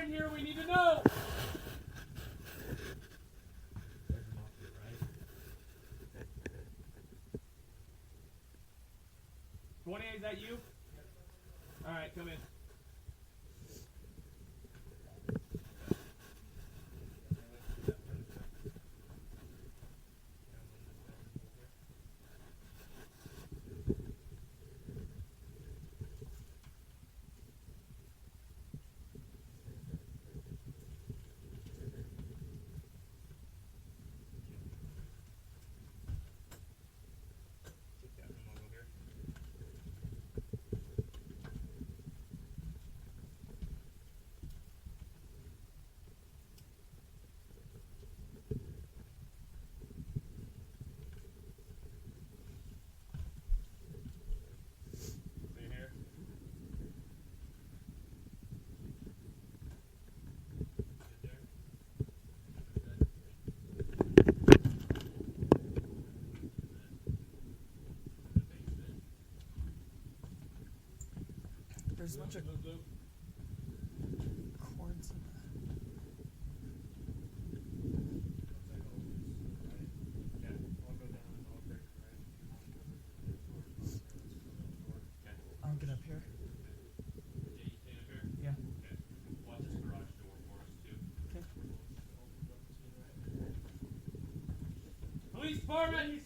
in here, we need to know. 28, is that you? All right, come in. There's a bunch of cords in that. I'll get up here. Yeah. Watch this garage door for us, too. Okay. Police department!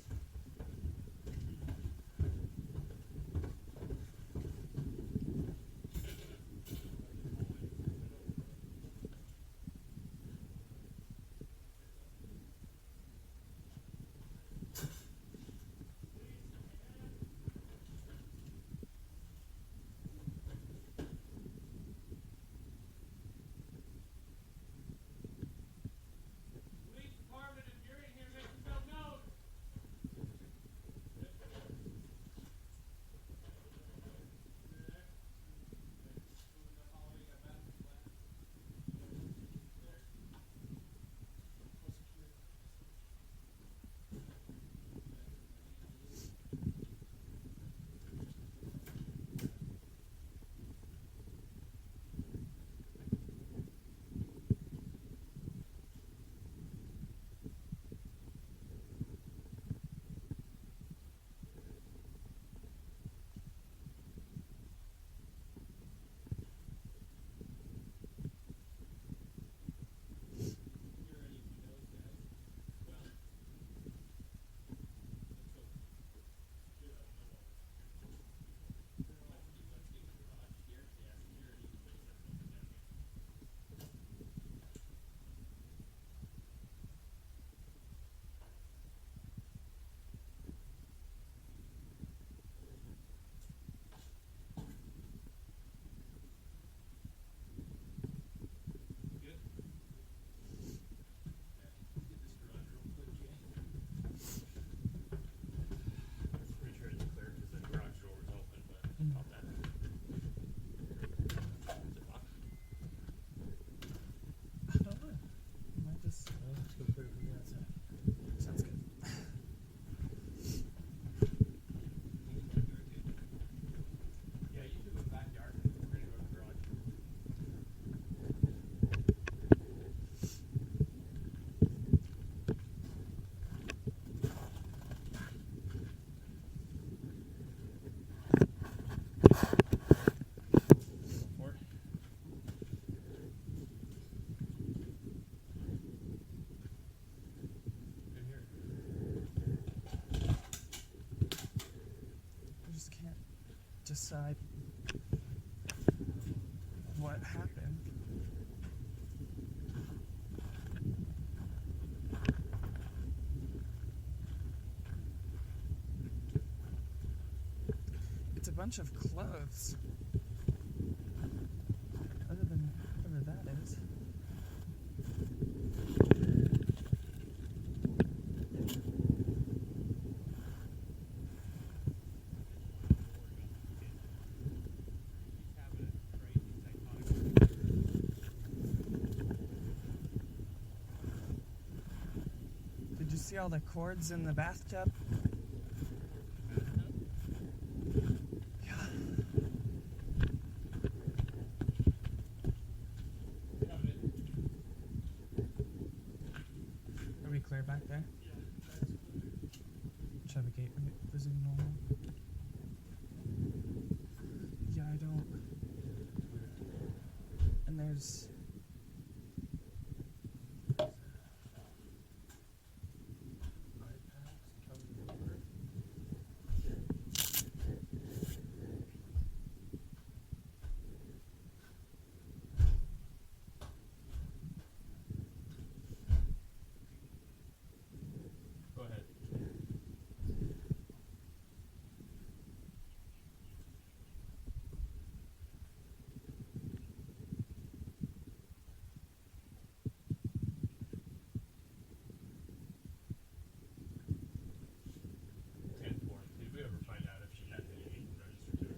Decide what happened. It's a bunch of clothes. Other than whatever that is. Did you see all the cords in the bathtub? Yeah. there's... Go ahead. Did we ever find out if she had any registered to her?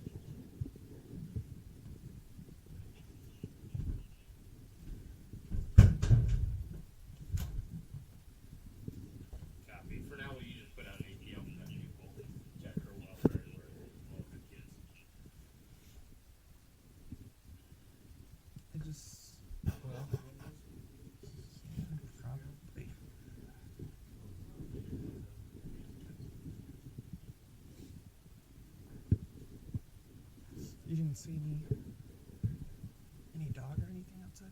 Copy. For now, will you just put out an ATL for that vehicle? Check her welfare and where all the kids. I just... Well... Probably. You didn't see any dog or anything outside?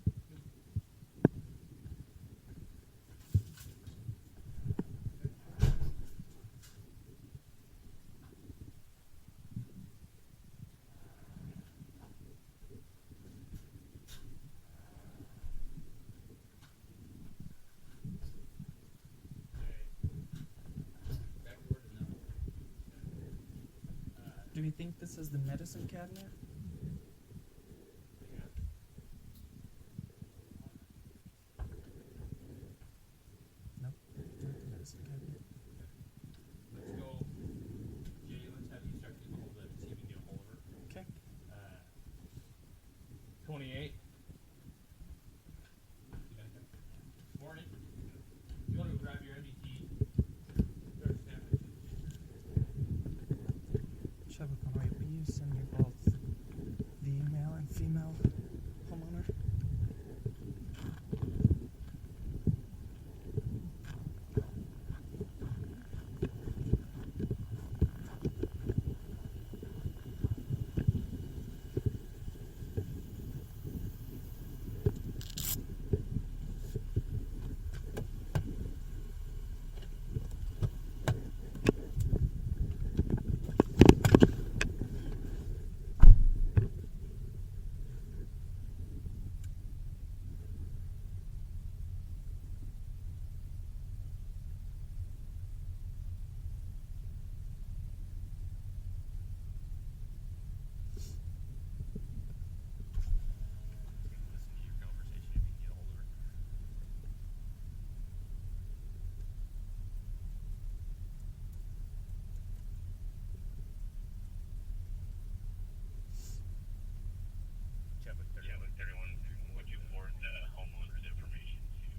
Do we think this is the medicine cabinet? Nope, not the medicine cabinet. Let's go. Jay, let's have you start getting a hold of it and see if we can get a hold of her. Okay. 28. Morning. You want to grab your MDT? Shabakawai, will you send me both the male and female homeowner? Listen to your conversation if you can get a hold of her. Check with 31. Would you forward the homeowner's information to?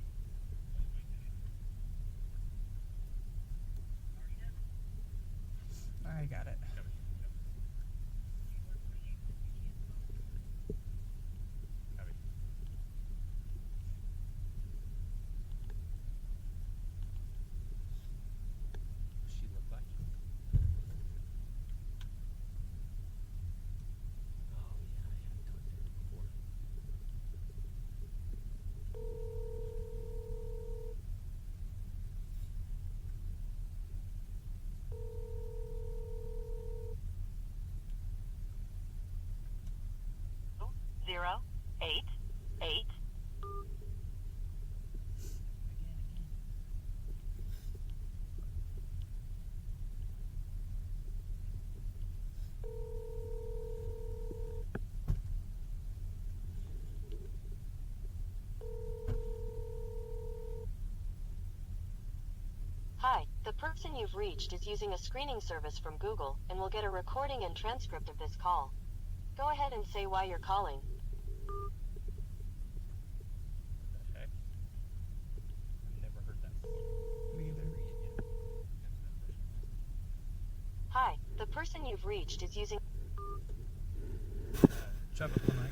I got it. She look like? Oh yeah, I had talked to her before. Zero, 8, 8. Hi, the person you've reached is using a screening service from Google and will get a recording and transcript of this call. Go ahead and say why you're calling. What the heck? I've never heard that before. Me either. Hi, the person you've reached is using... Shabakawai,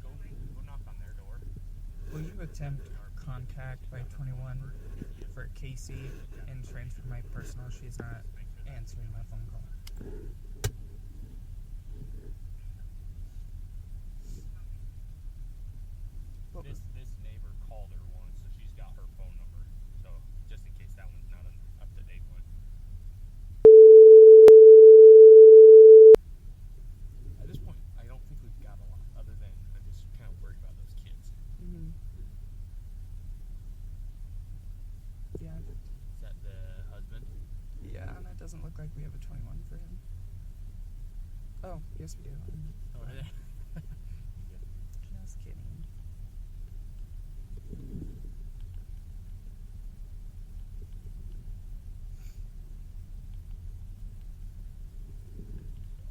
Go knock on their door. will you attempt contact by 21 for Casey and transfer my personal? She's not answering my phone call. look like we have a 21 for him. Oh, yes we do. Oh, yeah. Just kidding.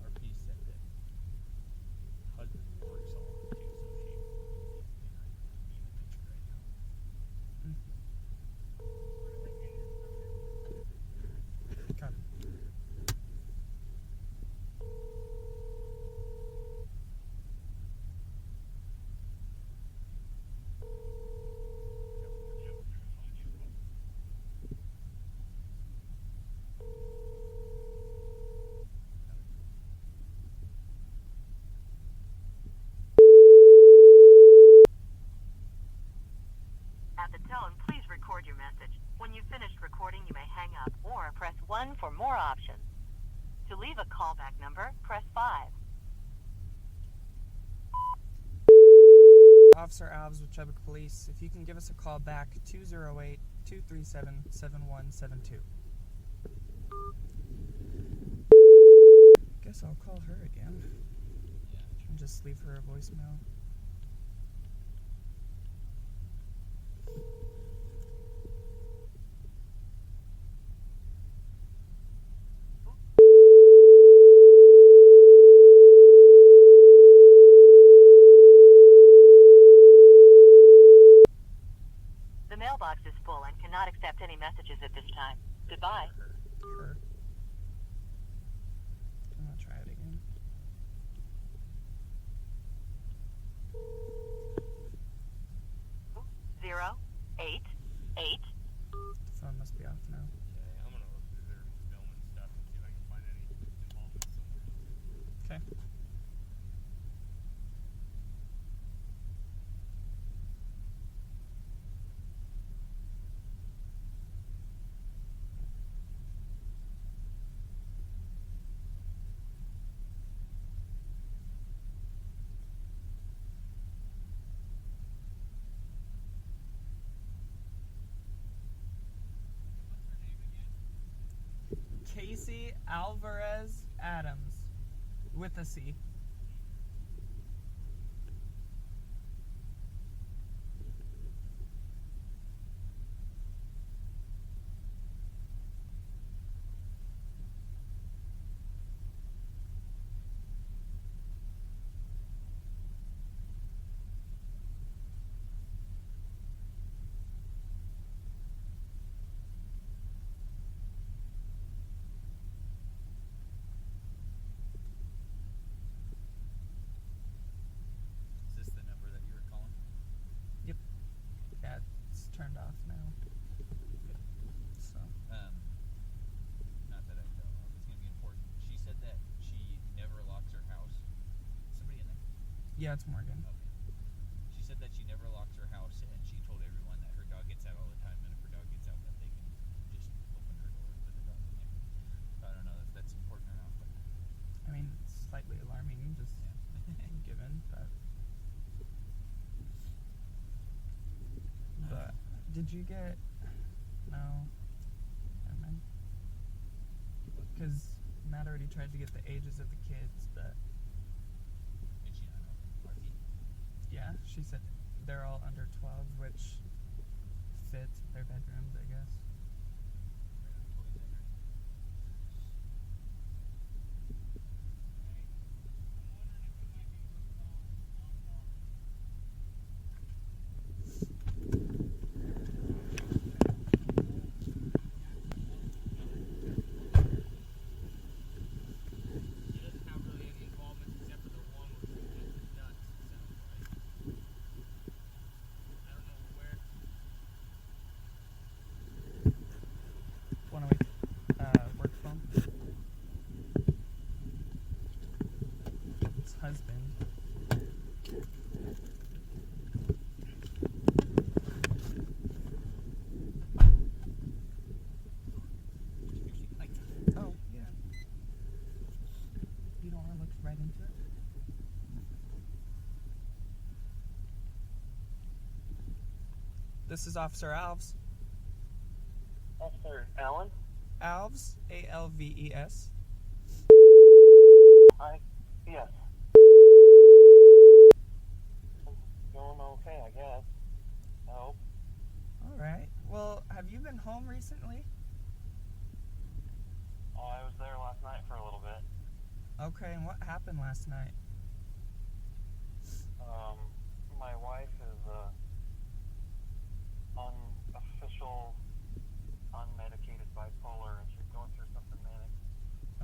RP said that husband works a lot too, so she may not even be in the picture right now. Got it. At the tone, please record your message. When you've finished recording, you may hang up or press 1 for more options. To leave a callback number, press 5. Officer Alves with Chubbuck Police. If you can give us a call back, 208-237-7172. Guess I'll call her again. Yeah. And just leave her a voicemail. The mailbox is full and cannot accept any messages at this time. Goodbye. Her. I'm gonna try it again. Zero, eight, eight. The phone must be off now. Yeah, I'm gonna look through their film and stuff and see if I can find any involvement somewhere else. Okay. Casey Alvarez Adams with a C. Is this the number that you were calling? Yep. Yeah, it's turned off now. So. Not that I don't know if it's gonna be important. She said that she never locks her house. Somebody in there? Yeah, it's Morgan. Okay. She said that she never locks her house, and she told everyone that her dog gets out all the time, and if her dog gets out, that they can just open her door and put the dog in there. So I don't know if that's important or not, but I mean, it's slightly alarming, just given, but. But did you get? No. Never mind. Because Matt already tried to get the ages of the kids, but did she not know? RP? yeah, she said they're all under 12, which fits their bedrooms, I guess. Random toys in her. She doesn't have really any involvement except for the one where she gets nuts, it sounds like. I don't know where. Want to wait? Work phone? It's husband. Oh, yeah. You don't want to look right into it? This is Officer Alves. Officer Allen? Alves, Alves. Hi. Yes. Going okay, I guess. I hope. Alright. Well, have you been home recently? Oh, I was there last night for a little bit. Okay, and what happened last night? My wife is unofficial, unmedicated bipolar, and she's going through something manic.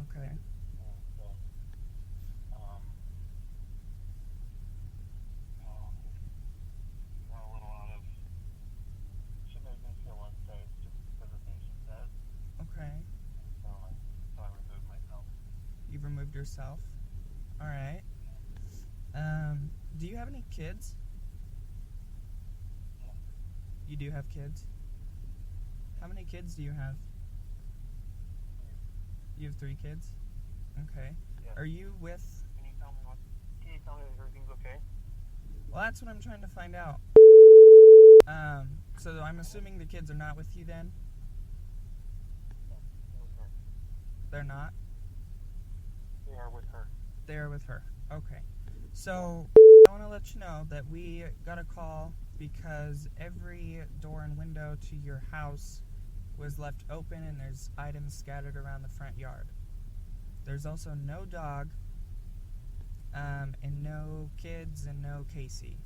Okay. And so, got a little out of. She made me feel unsafe just because of things she said. Okay. So I removed myself. You've removed yourself? Alright. Do you have any kids? Yeah. You do have kids? How many kids do you have? You have 3 kids? Okay. Yeah. Are you with... Can you tell me if everything's okay? Well, that's what I'm trying to find out. So I'm assuming the kids are not with you then? Okay. They're not? They are with her. They are with her. Okay. So I want to let you know that we got a call because every door and window to your house was left open and there's items scattered around the front yard. There's also no dog, and no kids and no Casey.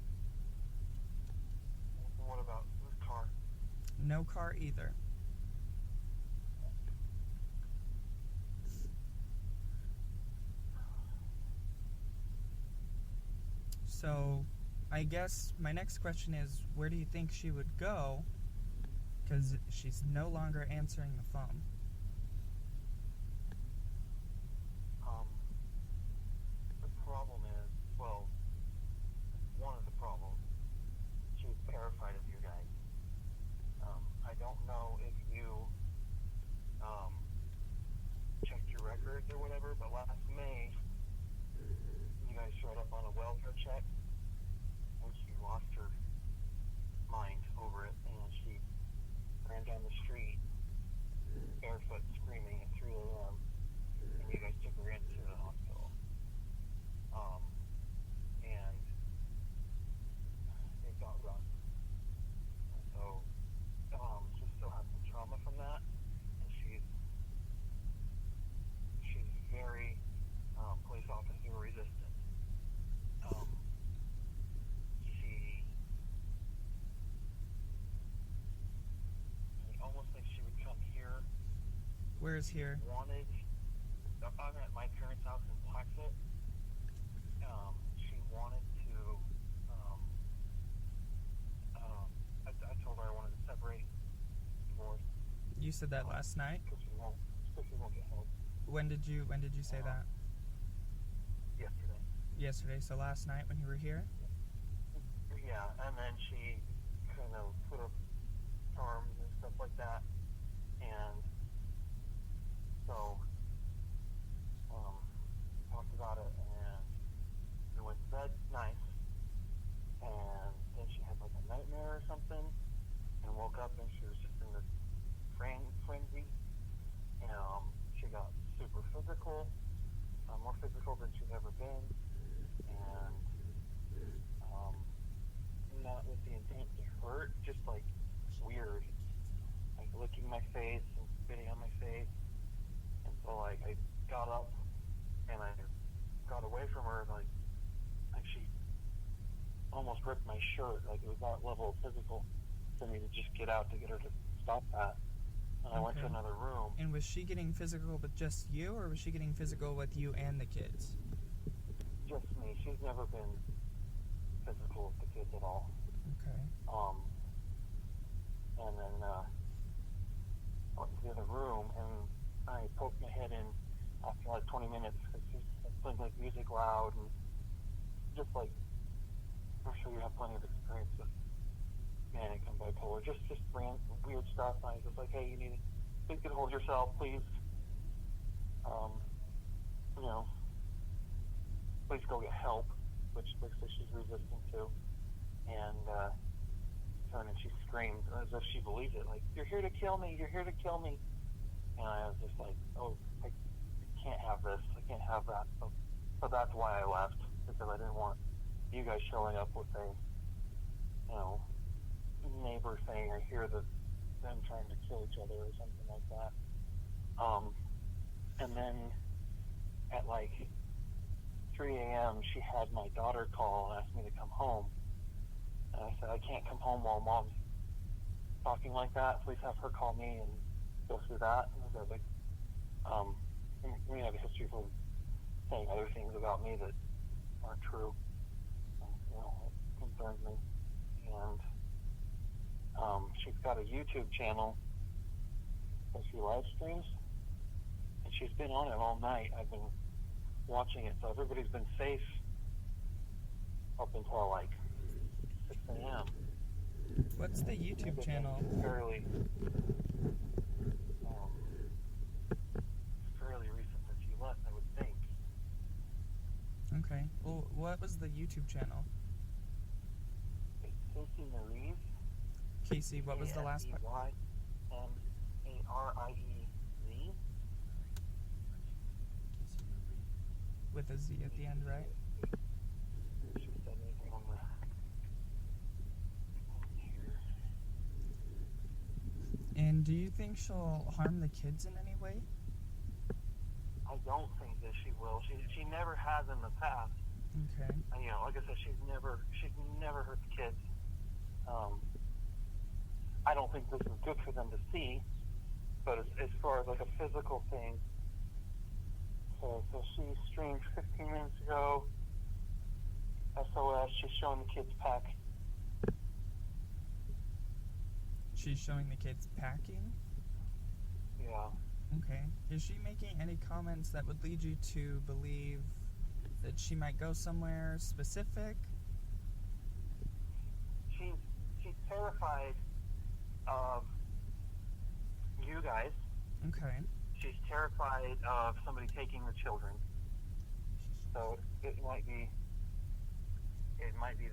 What about the car? No car either. So I guess my next question is, where do you think she would go? Because she's no longer answering the phone. The problem is, well, one of the problems, she was terrified of you guys. I don't know if you checked your records or whatever, but last May, you guys showed up on a welfare check, and she lost her mind over it, and she ran down the street, barefoot, screaming at 3 a.m., and you guys took her into the hospital. And it got rough. And so, she still has some trauma from that, and she's very police officer resistant. I almost think she would come here. Where is here? I'm at my parents' house in Plaxit. She wanted to, I told her I wanted to separate, divorce. You said that last night? Because she won't get help. When did you say that? Yesterday. Yesterday, so last night when you were here? Yeah, and then she kind of put up charms and stuff like that, and so talked about it, and we went to bed nice, and then she had like a nightmare or something, and woke up and she was just in this frenzy, and she got super physical, more physical than she's ever been, and not with the intent to hurt, just like weird, like licking my face and spitting on my face. And so like I got up and I got away from her, and like she almost ripped my shirt. Like it was that level of physical for me to just get out to get her to stop that. And I went to another room. And was she getting physical with just you, or was she getting physical with you and the kids? Just me. She's never been physical with the kids at all. Okay. And then I went to the other room, and I poked my head in after like 20 minutes because she's playing like music loud, and just like, I'm sure you have plenty of experience with manic and bipolar, just weird stuff. And I was just like, hey, you can hold yourself, please. Please go get help, which basically she's resistant to. And she screamed as if she believed it, like, you're here to kill me, you're here to kill me. And I was just like, oh, I can't have this. I can't have that. So that's why I left, because I didn't want you guys showing up with a, neighbor saying, I hear that them trying to kill each other or something like that. And then at like 3 a.m., she had my daughter call and asked me to come home. And I said, I can't come home while mom's talking like that. Please have her call me and go through that. And I was like, we have a history of saying other things about me that aren't true. It concerns me. And she's got a YouTube channel that she live streams, and she's been on it all night. I've been watching it, so everybody's been safe up until like 6 a.m. What's the YouTube channel? Fairly recent that she left, I would think. Okay. Well, what was the YouTube channel? It's Casey Marie. Casey, what was the last part? Mariez. With a Z at the end, right? She said anything on here. And do you think she'll harm the kids in any way? I don't think that she will. She never has in the past. Okay. And, like I said, she's never hurt the kids. I don't think this is good for them to see, but as far as like a physical thing, so she streamed 15 minutes ago. SOS, she's showing the kids pack. She's showing the kids packing? Yeah. Okay. Is she making any comments that would lead you to believe that she might go somewhere specific? She's terrified of you guys. Okay. She's terrified of somebody taking the children. So it might be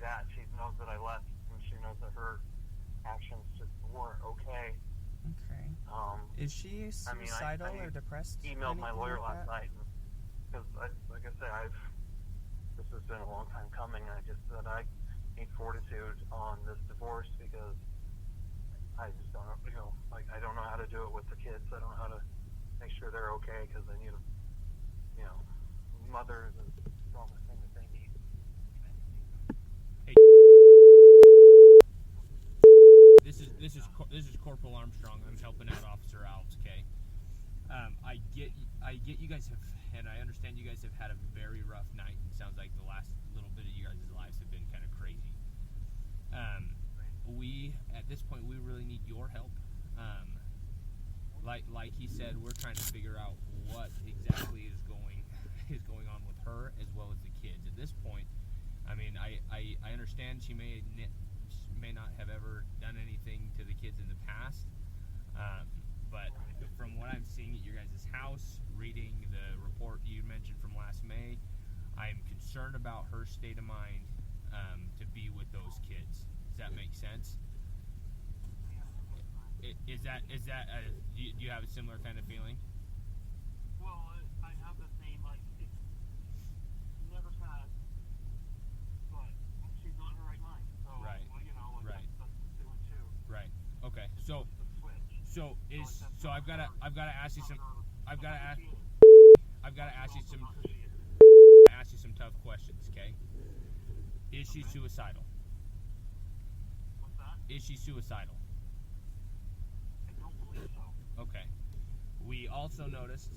that. She knows that I left, and she knows that her actions just weren't okay. Okay. Is she suicidal or depressed? Emailed my lawyer last night. night because, like I said, this has been a long time coming. I just said I need fortitude on this divorce because I just don't know, I don't know how to do it with the kids. I don't know how to make sure they're okay because they need mothers and all the things that they need. Hey, this is Corporal Armstrong. I'm helping out Officer Alves. Okay. I get you guys have, and I understand you guys have had a very rough night. It sounds like the last little bit of you guys' lives have been kind of crazy. We at this point we really need your help. Like he said, we're trying to figure out what exactly is going on with her as well as the kids. At this point, I mean, I understand she may not have ever done anything to the kids in the past, but from what I'm seeing at your guys' house, reading the report you mentioned from last May, I'm concerned about her state of mind to be with those kids. Does that make sense? Is that do you have a similar kind of feeling? Well, I have the same, it's never had, but she's not in her right mind. So, Right. Right. That's doing too. Right. Okay. So I've got to ask you some tough questions, okay? Is she suicidal? What's that? Is she suicidal? I don't believe so. Okay. We also noticed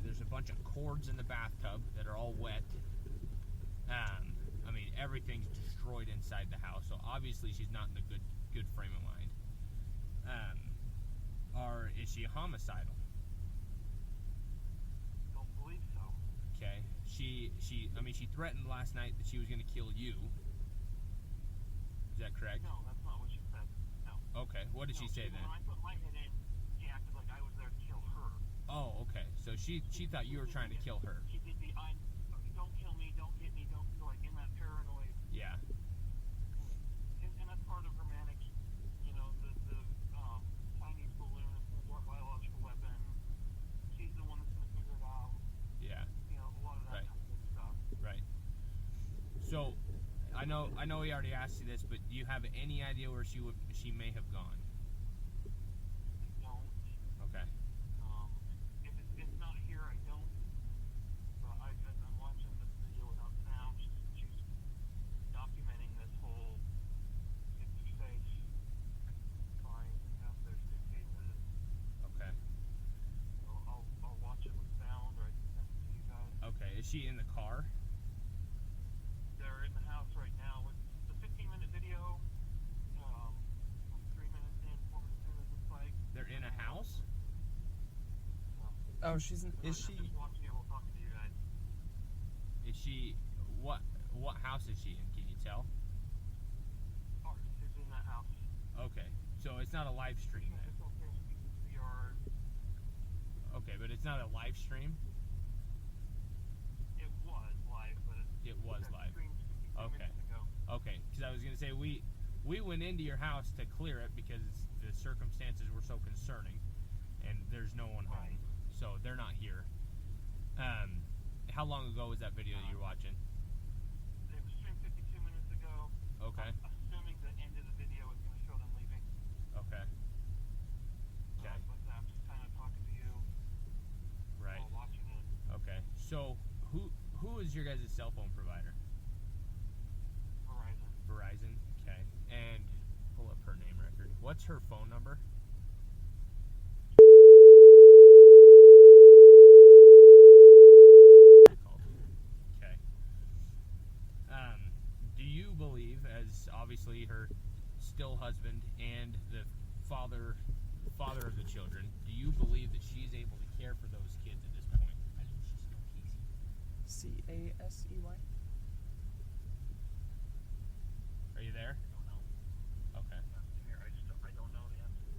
there's a bunch of cords in the bathtub that are all wet. I mean, everything's destroyed inside the house, so obviously she's not in a good frame of mind. Or is she homicidal? Don't believe so. Okay. She threatened last night that she was going to kill you. Is that correct? No, that's not what she said. No. Okay. What did she say then? When I put my head in, she acted like I was there to kill her. Oh, okay. So she thought you were trying to kill her. She did don't kill me, don't get me, don't, in that paranoid. Yeah. And that's part of her manic, the Chinese balloon, biological weapon, So, I know we already asked you this, but do you have any idea where she may have gone? Don't. Okay. If it's not here, I don't. But as I'm watching this video without sound, she's documenting this whole it's safe trying to have their suitcases. Okay. So I'll watch it with sound, or I can send it to you guys. Okay. Is she in the car? They're in the house right now. It's a 15-minute video. 3 minutes in, 4 minutes in, it looks like. They're in a house? Oh, is she? I'm just watching it while talking to you guys. Is she what house is she in? Can you tell? Ours is in that house. Okay. So it's not a live stream then. It's okay. You can see our. Okay, but it's not a live stream? It was live, but It was got live. streamed 15 Okay. minutes ago. Okay, because I was going to say we went into your house to clear it because the circumstances were so concerning, and there's no one home, so they're not here. How long ago was that video that you were watching? It was streamed 52 minutes ago. Okay. Assuming the end of the video is going to show them leaving. Okay. Okay. But I'm just kind of talking to you Right. while watching it. Okay. So who is your guys' cell phone provider? Verizon. Verizon. Okay. And pull up her name record. What's her phone number? Okay. Do you believe, as obviously her still husband and the father of the children, do you believe that she's able to care for those kids at this point? I know she's so Casey. CASEY. Are you there? I don't know. Okay. I don't know the answer.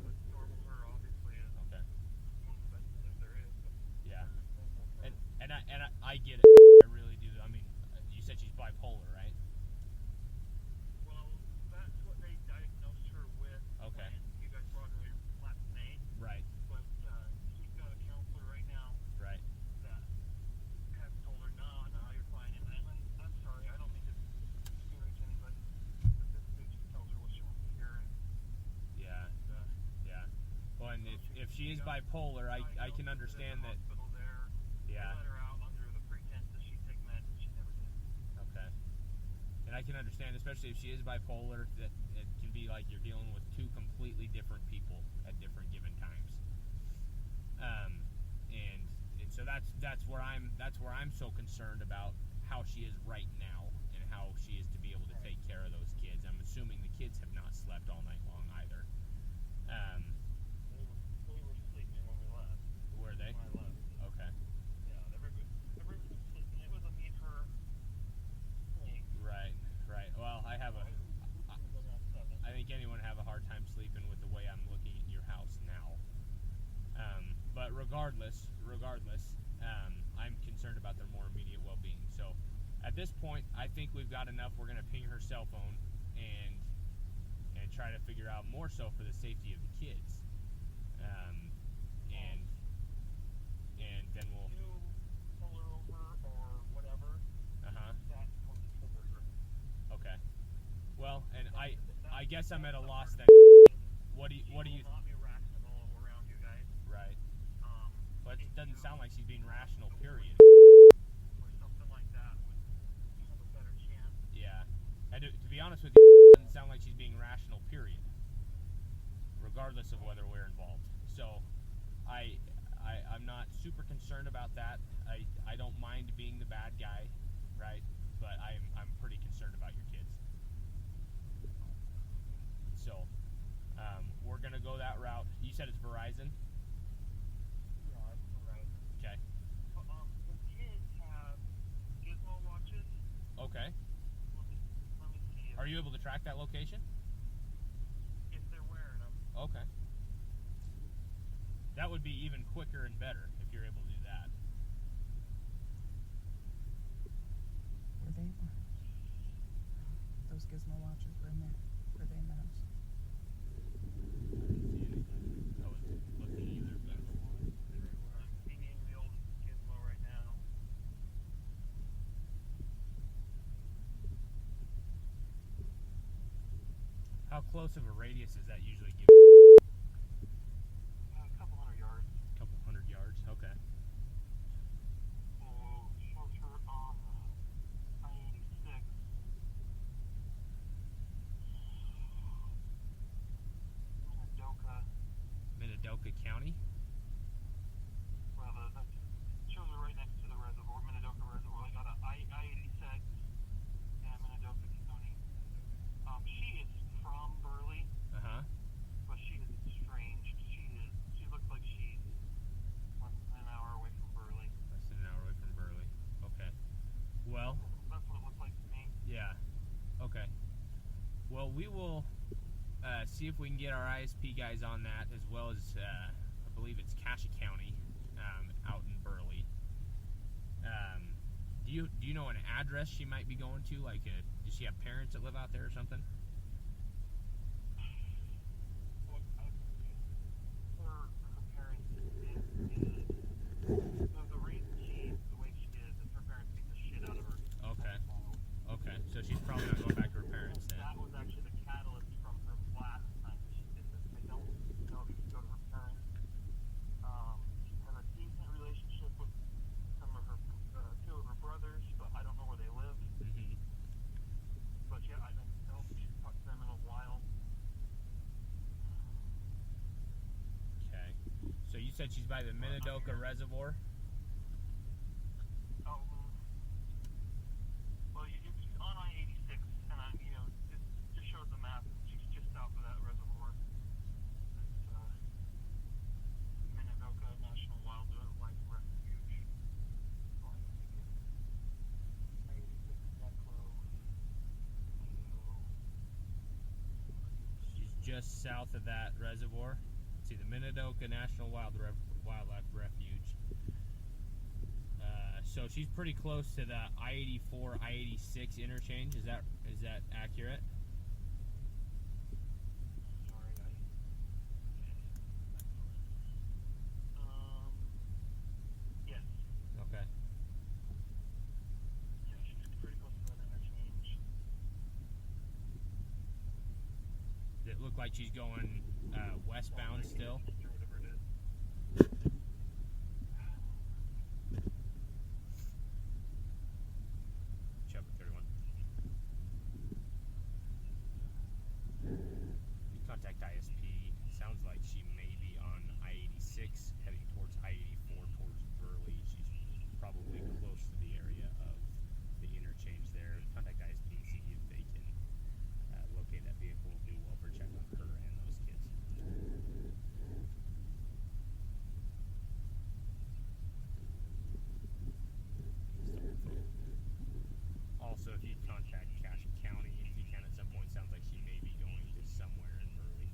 It's normal her, obviously, is Okay. one of the best things there is. But Yeah. okay. And I get it. I really do. I mean, you said she's bipolar, right? Well, that's what they diagnosed her with Okay. when you guys brought her in last May. Right. But she's got a counselor right now Right. that has told her, no, you're fine. And I'm sorry, I don't mean to discourage anybody, but this dude just tells her what she wants to hear. And, Yeah. Yeah. Well, and if she is got bipolar, I can diagnosed understand at that. the hospital there. Yeah. They let her out under the pretense that she'd take meds, and she never did. Okay. And I can understand, especially if she is bipolar, that it can be like you're dealing with two completely different people at different given times. And so that's where I'm so concerned about how she is right now and how she is to be able to take care of those kids. I'm assuming the kids have not slept all night long either. They were sleeping when we left. Were they? When I left. Okay. Yeah, everybody was sleeping. It was a me and her thing. Right. Well, I think anyone have a hard time sleeping with the way I'm looking at your house now. But regardless, I'm concerned about their more immediate well-being. So, at this point, I think we've got enough. We're going to ping her cell phone and try to figure out more so for the safety of the kids. And then we'll. You pull her over or whatever. That's going to trigger her. Okay. Well, and I guess I'm at a loss then. What do you? She will not be rational around you guys. Right. But it doesn't sound like she's being rational. Period. Or something like that would have a better chance. Yeah. And to be honest with you, it doesn't sound like she's being rational. Period. Regardless of whether we're involved. So, I'm not super concerned about that. I don't mind being the bad guy, right? But I'm pretty concerned about your kids. So, we're gonna go that route. You said it's Verizon? Yeah, it's alright. Okay. The kids have gizmo watches. Okay. Let me see Are you able to track that location? if they're wearing them. Okay. That would be even quicker and better if you're able to do that. Were they? Those gizmo watches were in there. Were they in the house? I was looking either, but I'm pinging the old gizmo right now. How close of a radius does that usually give? A couple hundred yards. A couple 100 yards. Okay. So shows her on I-86. Minidoka County. Well, that shows her right next to the reservoir, Minidoka Reservoir. I got a I-86. Yeah, Minidoka County. She is from Burley, but she is strange. She looks like she's less than an hour away from Burley. Less than an hour away from Burley. Okay. Well. That's what it looks like to me. Yeah. Okay. Well, we will see if we can get our ISP guys on that, as well as I believe it's Cassia County, out in Burley. Do you know an address she might be going to? Like, does she have parents that live out there or something? Well, her parents the reason she's the way she is her parents beat the shit out of her. Okay. Okay. So she's probably not going back to her parents then. That was actually the catalyst from her last time she did this. I don't know if you can go to her parents. She has a decent relationship with some of her, two of her brothers, but I don't know where they live. Mm-hmm. But yeah, I don't know if she's talked to them in a while. Okay. So you said she's by the Minidoka Reservoir? Well, she's on I-86, and it just shows the map. She's just south of that reservoir. It's Minidoka National Wildlife Refuge. I-86 Necro. She's just south of that reservoir. Let's see, the Minidoka National Wildlife Refuge. So she's pretty close to the I-84, I-86 interchange. Is that accurate? Sorry, yes. Okay. Yeah, she's pretty close to that interchange. Does it look like she's going westbound still? Or whatever it is. Chubby 31. Contact ISP. Sounds like she may be on I-86 heading towards I-84 towards Burley. She's probably close to the area of the interchange there. Contact ISP and see if they can locate that vehicle. Do well for check on her and those kids. Also, if you contact Cassia County, if you can at some point, sounds like she may be going to somewhere in Burley.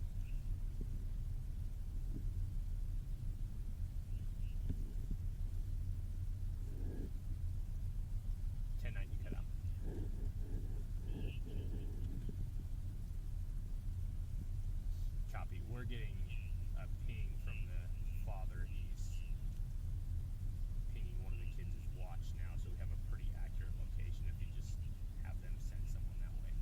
10-9, you cut out. Copy. We're getting a ping from the father. He's pinging one of the kids' watch now, so we have a pretty accurate location if you just have them send someone that way.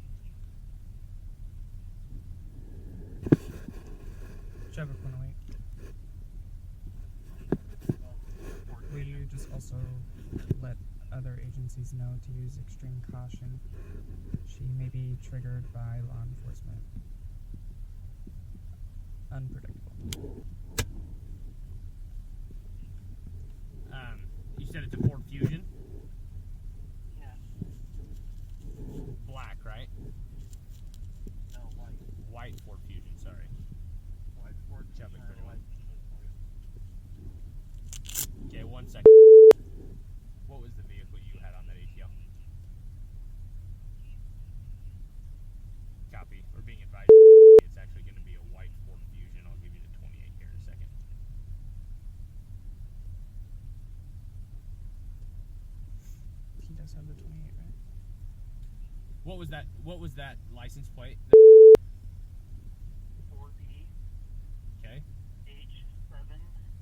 Trevor 108. Will you just also let other agencies know to use extreme caution? She may be triggered by law enforcement. Unpredictable. You said it's a Ford Fusion? Yeah. Black, right? No, white. White Ford Fusion, sorry. White Ford. Chubby Sorry, 31. white. Okay, 1 second. What was the vehicle you had on that ATL? Copy. We're being advised it's actually going to be a white Ford Fusion. I'll give you the 28 here in a second. He does have the 28, right? What was that license plate? 4B Okay. H7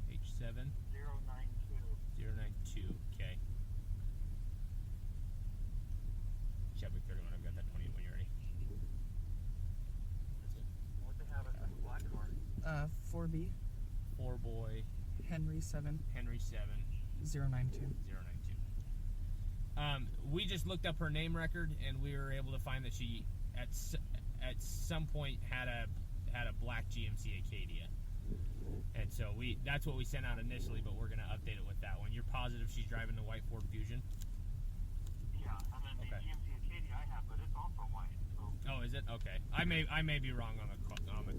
H7 092. 092. Okay. Chubby 31. I've got that 28 when you're ready. Let's Henry 7 Henry 7 092. 092. We just looked up her name record, and we were able to find that she at some point had a black GMC Acadia, and so that's what we sent out initially. But we're gonna update it with that one. You're positive she's driving the white Ford Fusion? Yeah, and then the GMC Acadia I have, but it's also white. So. Oh, is it? Okay. I may be wrong on the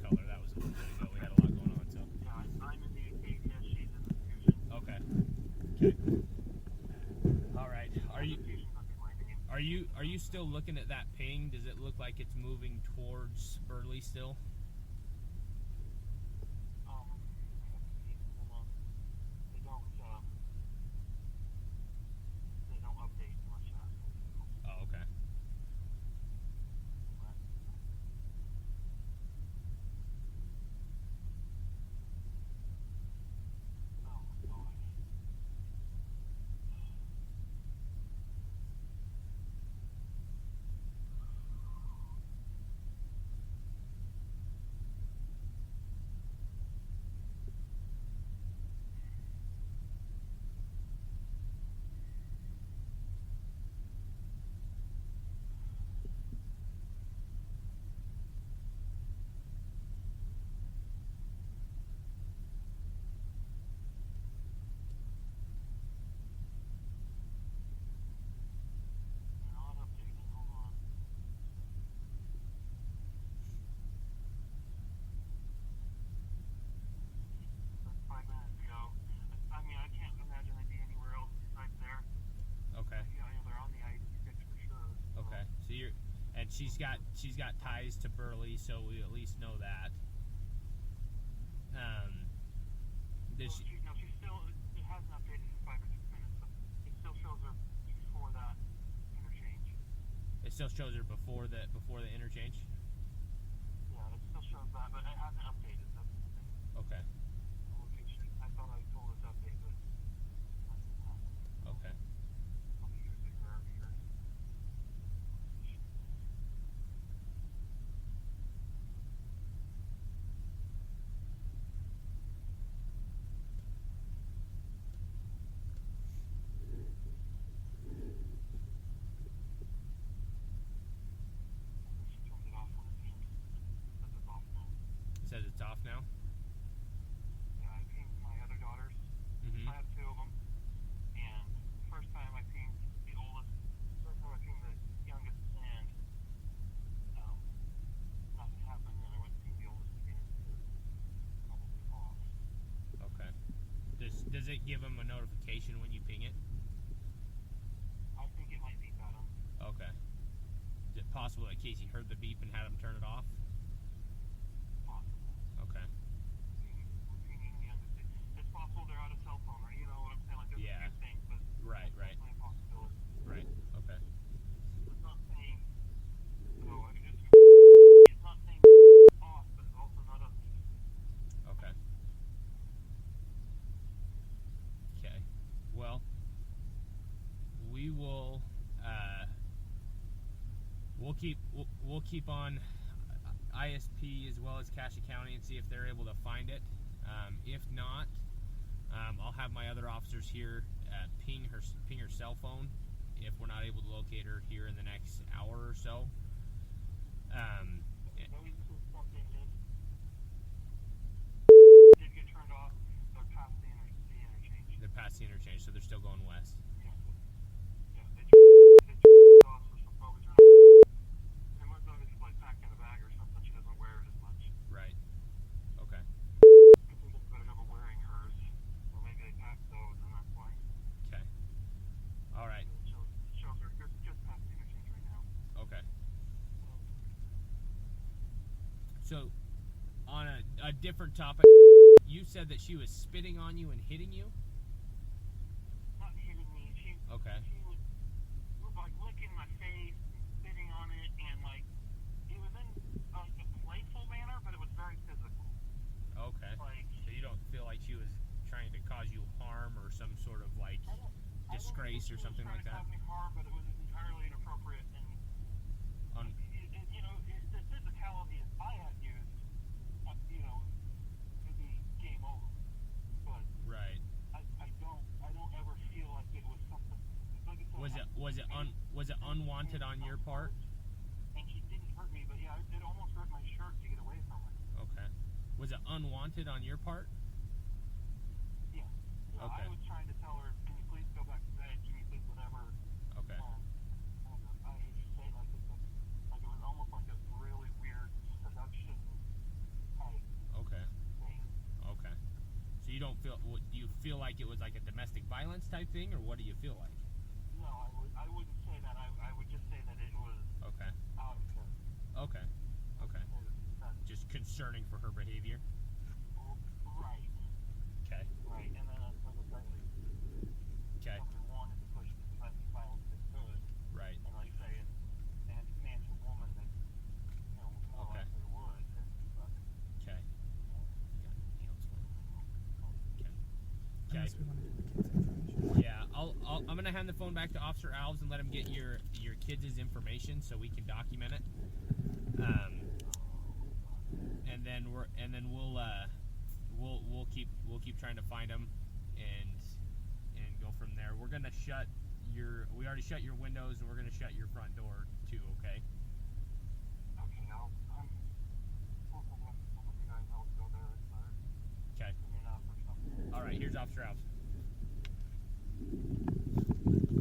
color. That was a little bit ago. We had a lot going on. So. Yeah, I'm in the Acadia. She's in the Fusion. Okay. All right. Are you still looking at that ping? Does it look like it's moving towards Burley still? They don't update much faster. Oh, okay. Oh my God. Not updating. Hold on. That's 5 minutes ago. I mean, I can't imagine they'd be anywhere else besides there. Okay. Yeah, they're on the I-86 for sure. Okay. So she's got ties to Burley, so we at least know that. Does she? No, she's still. It hasn't updated in 5 or 6 minutes. But it still shows her before that interchange. It still shows her before the interchange. Yeah, it still shows that, but it hasn't updated. That's the thing. Okay. The location. I thought I told it to update, but it hasn't happened. Okay. I'll be using her here. She turned it off when it pinged. Says it's off now. It says it's off now. Yeah, I pinged my other daughters. Mm-hmm. I have 2 of them. And the first time I pinged the oldest, second time I pinged the youngest, and nothing happened. And I went to ping the oldest again. It was probably off. Okay. Does it give them a notification when you ping it? I think it might be better. Okay. Is it possible that Casey heard the beep and had him turn it off? Possible. Okay. We're pinging the youngest. It's possible they're out of cell phone, or you know what I'm saying? Like, there's Yeah. a few things, but Right. it's definitely a possibility. Right. Okay. It's not saying. So it's not saying off, but it's also not updated. Okay. Okay. Well, we will. We'll keep on ISP as well as Cassia County and see if they're able to find it. If not, I'll have my other officers here ping her cell phone if we're not able to locate her here in the next hour or so. Maybe this is something that did get turned off. They're past the interchange. They're past the interchange, so they're still going west. Yeah, they turned it off for some probably turn off. And most of it's like packed in a bag or something. She doesn't wear it as much. Right. Okay. I think it's better over wearing hers. Or maybe they packed those and that's why. Okay. All right. It shows her just past the interchange right now. Okay. So, on a different topic, you said that she was spitting on you and hitting you? Not hitting me. Okay. She was like licking my face and spitting on it, and like it was in a playful manner, but it was very physical. Okay. Like So you don't feel like she was trying to cause you harm or some sort of like disgrace or something like that? I don't think she was trying to cause me harm, but it was entirely inappropriate, and the physicality if I had used, it'd be game over. But Right. Was it unwanted on your part? And she didn't hurt me, but yeah, it almost hurt my shirt to get away from her. Okay. Was it unwanted on your part? Yeah. Okay. I was trying to tell her, can you please go back to bed? Can you please whatever? Okay. I hate to say it like this, but like it was almost like a really weird seduction type Okay. thing. Okay. So you don't feel? Do you feel like it was like a domestic violence type thing, or what do you feel like? No, I wouldn't say that. I would just say that it was Okay. out of character. Okay. Okay. Just concerning for her behavior. Right. Okay. Right. And then like I said, Okay. somebody wanted to push the domestic violence they could. Right. And like I say, and if man to woman, that more Okay. likely would. But, Okay. You got anything else for me? Okay. Okay. Unless we want to have the kids' information. Yeah, I'm gonna hand the phone back to Officer Alves and let him get your kids' information so we can document it. And then we'll keep trying to find them and go from there. We're gonna we already shut your windows and we're gonna shut your front door too. Okay. okay, I'm hoping that some of you guys help go there and start Okay. cleaning up or something. All right. Here's Officer Alves.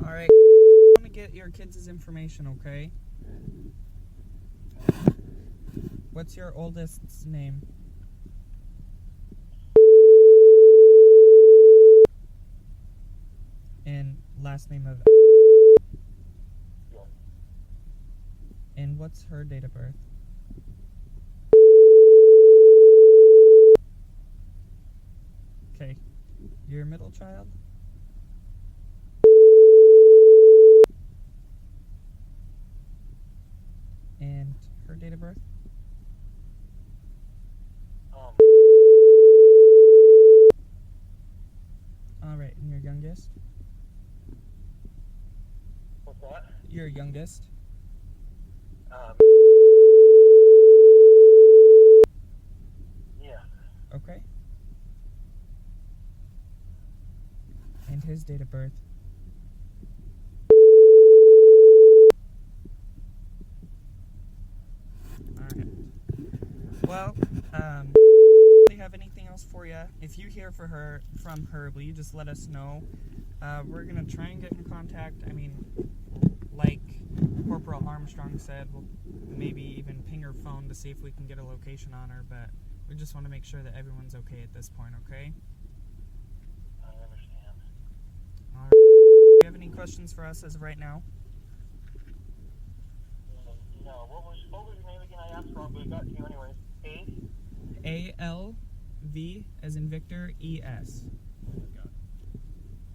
All right. I want to get your kids' information, okay? What's your oldest's name? And last name of. Yeah. And what's her date of birth? Okay. Your middle child? And her date of birth? Alright, and your youngest? What's that? Your youngest? Yeah. Okay. And his date of birth? Alright. Well, do you have anything else for you? If you hear from her, will you just let us know? We're gonna try and get in contact. I mean, like Corporal Armstrong said, we'll maybe even ping her phone to see if we can get a location on her, but we just want to make sure that everyone's okay at this point, okay? I understand. Alright. Do you have any questions for us as of right now? No. What was your name again? I asked wrong, but it got to you anyways. ALV as in Victor, ES.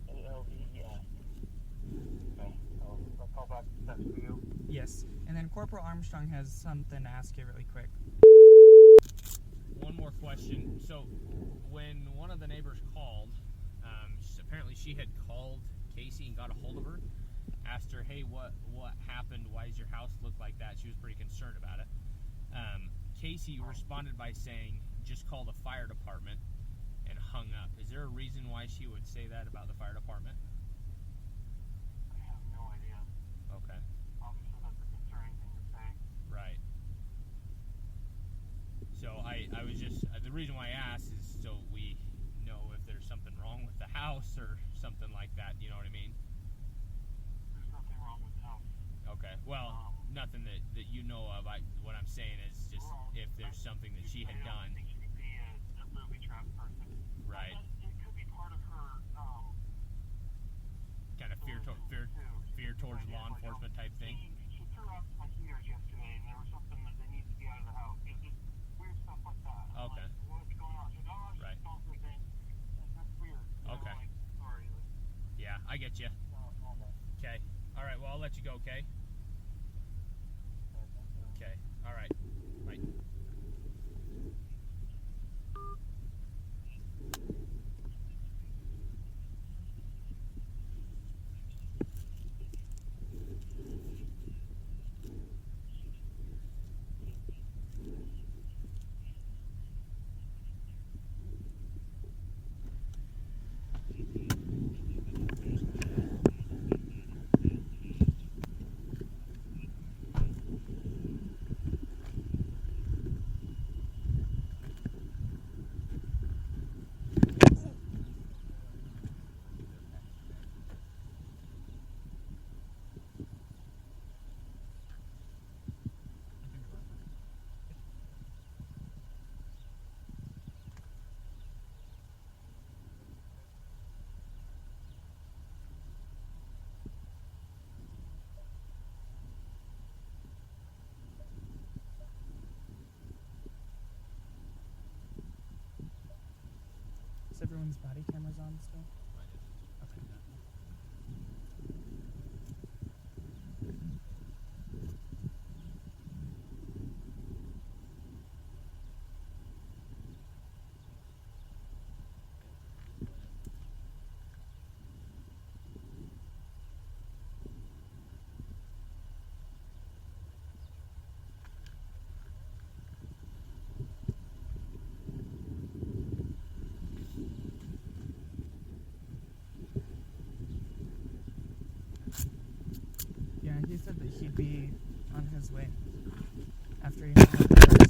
ALVES. Okay. I'll call back to text for you. Yes. And then Corporal Armstrong has something to ask you really quick. One more question. So, when one of the neighbors called, apparently she had called Casey and got a hold of her, asked her, "Hey, what happened? Why does your house look like that?" She was pretty concerned about it. Casey responded by saying, "Just call the fire department," and hung up. Is there a reason why she would say that about the fire department? I have no idea. Okay. Obviously, that's a concerning thing to say. Right. So I was just, the reason why I asked is so we know if there's something wrong with the house or something like that, you know what I mean? There's nothing wrong with the house. Okay. Well, nothing that you know of. What I'm saying is just if there's something that she had I don't done. think she could be a booby-trapped person. Right. It could be part of her, Kind of fear towards law enforcement type thing. She threw out my heaters yesterday, and there was something that they need to be out of the house. It's just weird stuff like that. I'm Okay. like, what's going on? She's like, oh, she's Right. going through things. That's weird. Okay. Like, sorry. Yeah, I get you. No. Okay. All right. Well, I'll let you go. Okay. Okay. All right. Bye. everyone's body cameras on still? Okay. Yeah, he said that he'd be on his way after he hung up there.